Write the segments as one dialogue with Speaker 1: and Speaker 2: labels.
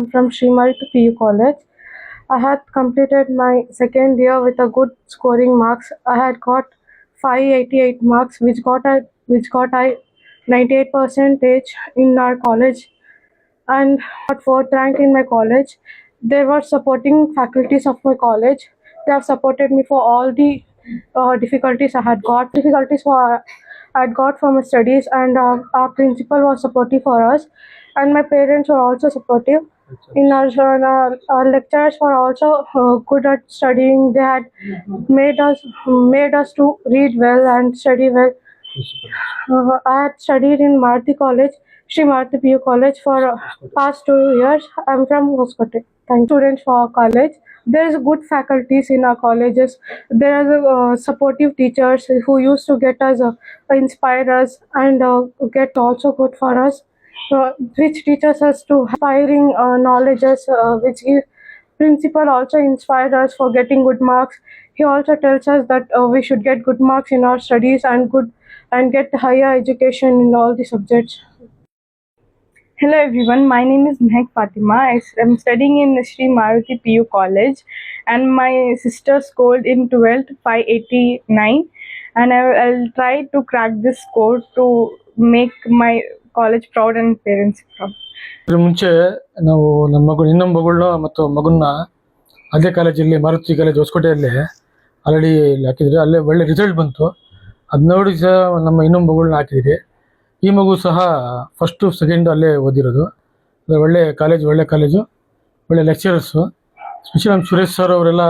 Speaker 1: I'm from Srimart PU College. I had completed my second year with a good scoring marks. I had got 588 marks, which got I 98 percentage in our college, and got fourth rank in my college. They were supporting faculties of my college. They have supported me for all the difficulties I had got for my studies, and our principal was supportive for us, and my parents were also supportive. Our lecturers were also good at studying. They had made us to read well and study well. I had studied in Marathi College, Sri Marathi PU College for past 2 years. I'm from Hoskote. Thank students for our college. There is good faculties in our colleges. There are supportive teachers who used to get us, inspire us, and get also good for us, which teaches us to inspiring knowledges, which give principal also inspired us for getting good marks. He also tells us that we should get good marks in our studies and get higher education in all the subjects.
Speaker 2: Hello everyone, my name is Mehak Fatima. I'm studying in Sri Maruti PU College, and my sister scored in 12th 589, and I'll try to crack this score to make my college proud and parents proud.
Speaker 3: ಇದ್ರ ಮುಂಚೆ ನಾವು ನಮ್ಮ ಮಗು ಇನ್ನೊಂದು ಮಗಳನ್ನ ಮತ್ತು ಮಗನ್ನ ಅದೇ ಕಾಲೇಜಲ್ಲಿ ಮಾರುತಿ ಕಾಲೇಜ್ ಹೊಸಕೋಟೆಯಲ್ಲಿ ಆಲ್ರೆಡಿ ಹಾಕಿದ್ರಿ. ಅಲ್ಲೇ ಒಳ್ಳೆ ರಿಸಲ್ಟ್ ಬಂತು. ಅದು ನೋಡಿ ಸಹ ನಮ್ಮ ಇನ್ನೊಂದು ಮಗಳನ್ನ ಹಾಕಿದ್ರಿ. ಈ ಮಗು ಸಹ ಫಸ್ಟು ಸೆಕೆಂಡು ಅಲ್ಲೇ ಓದಿರೋದು. ಒಳ್ಳೆ ಕಾಲೇಜು, ಒಳ್ಳೆ ಲೆಕ್ಚರರ್ಸು. ಸ್ಪೆಷಲಿ ನಮ್ಮ ಸುರೇಶ್ ಸರ್ ಅವರೆಲ್ಲ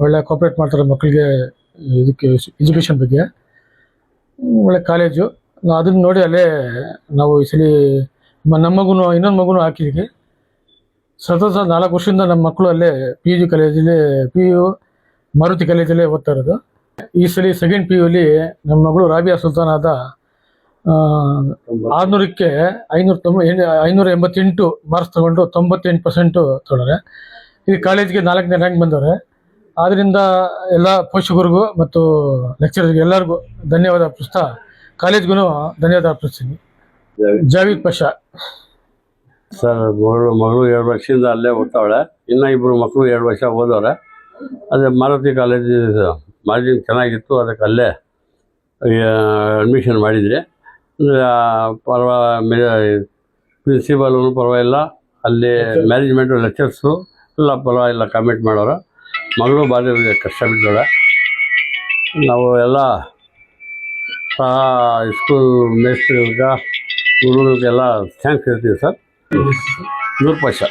Speaker 3: ಒಳ್ಳೆ ಕೋಪ್ರೇಟ್ ಮಾಡ್ತಾರೆ ಮಕ್ಕಳಿಗೆ, ಇದಕ್ಕೆ ಎಜುಕೇಷನ್ ಬಗ್ಗೆ. ಒಳ್ಳೆ ಕಾಲೇಜು. ಅದನ್ನು ನೋಡಿ ಅಲ್ಲೇ ನಾವು ಈ ಸಲ ನಮ್ಮ ಮಗುನು ಇನ್ನೊಂದು ಮಗುನು ಹಾಕಿದ್ವಿ. ಸತತ 4 ವರ್ಷದಿಂದ ನಮ್ಮ ಮಕ್ಕಳು ಅಲ್ಲೇ PU ಕಾಲೇಜಲ್ಲಿ PU ಮಾರುತಿ ಕಾಲೇಜಲ್ಲೇ ಓದ್ತಾ ಇರೋದು. ಈ ಸಲ ಸೆಕೆಂಡ್ PUಲಿ ನಮ್ಮ ಮಗಳು ರಾಬಿಯಾ ಸುಲ್ತಾನಾದ 600ಕ್ಕೆ 588 ಮಾರ್ಕ್ಸ್ ತೊಗೊಂಡು 98% ತೊಗೊಂಡ್ರೆ. ಈ ಕಾಲೇಜ್ಗೆ 4ನೇ ರ್ಯಾಂಕ್ ಬಂದವ್ರೆ. ಆದ್ದರಿಂದ ಎಲ್ಲ ಪೋಷಕರಿಗೂ ಮತ್ತು ಲೆಕ್ಚರರ್ಗೆ ಎಲ್ಲರಿಗೂ ಧನ್ಯವಾದ ಅರ್ಪಿಸ್ತಾ ಕಾಲೇಜ್ಗೂ ಧನ್ಯವಾದ ಅರ್ಪಿಸ್ತೀನಿ. ಜಾವೀದ್ ಪಾಷಾ
Speaker 4: ಸರ್, ಮಗಳು 2 ವರ್ಷದಿಂದ ಅಲ್ಲೇ ಓದ್ತಾವಳೆ. ಇನ್ನೂ 2 ಮಕ್ಕಳು 2 ವರ್ಷ ಓದೋರೆ. ಅದೇ ಮಾರುತಿ ಕಾಲೇಜು ಮಾರ್ಜಿನ್ ಚೆನ್ನಾಗಿತ್ತು, ಅದಕ್ಕೆ ಅಲ್ಲೇ ಅಡ್ಮಿಷನ್ ಮಾಡಿದ್ರಿ. ಪ್ರಿನ್ಸಿಪಾಲು ಪರವಾಗಿಲ್ಲ, ಅಲ್ಲಿ ಮ್ಯಾನೇಜ್ಮೆಂಟು ಲೆಕ್ಚರ್ಸು ಎಲ್ಲ ಪರವಾಗಿಲ್ಲ, ಕಾಮೆಂಟ್ ಮಾಡೋರು. ಮಗಳು ಭಾರಿ ಕಷ್ಟ ಬಿದ್ದೋಳೆ. ನಾವು ಎಲ್ಲ ಸಹ ಸ್ಕೂಲ್ ಮೇಸ್ಟ್ರಿಗೆ ಹುಡುಗರಿಗೆಲ್ಲ ಥ್ಯಾಂಕ್ಸ್ ಹೇಳ್ತೀವಿ ಸರ್. ನೂರ್ ಪಾಷಾ.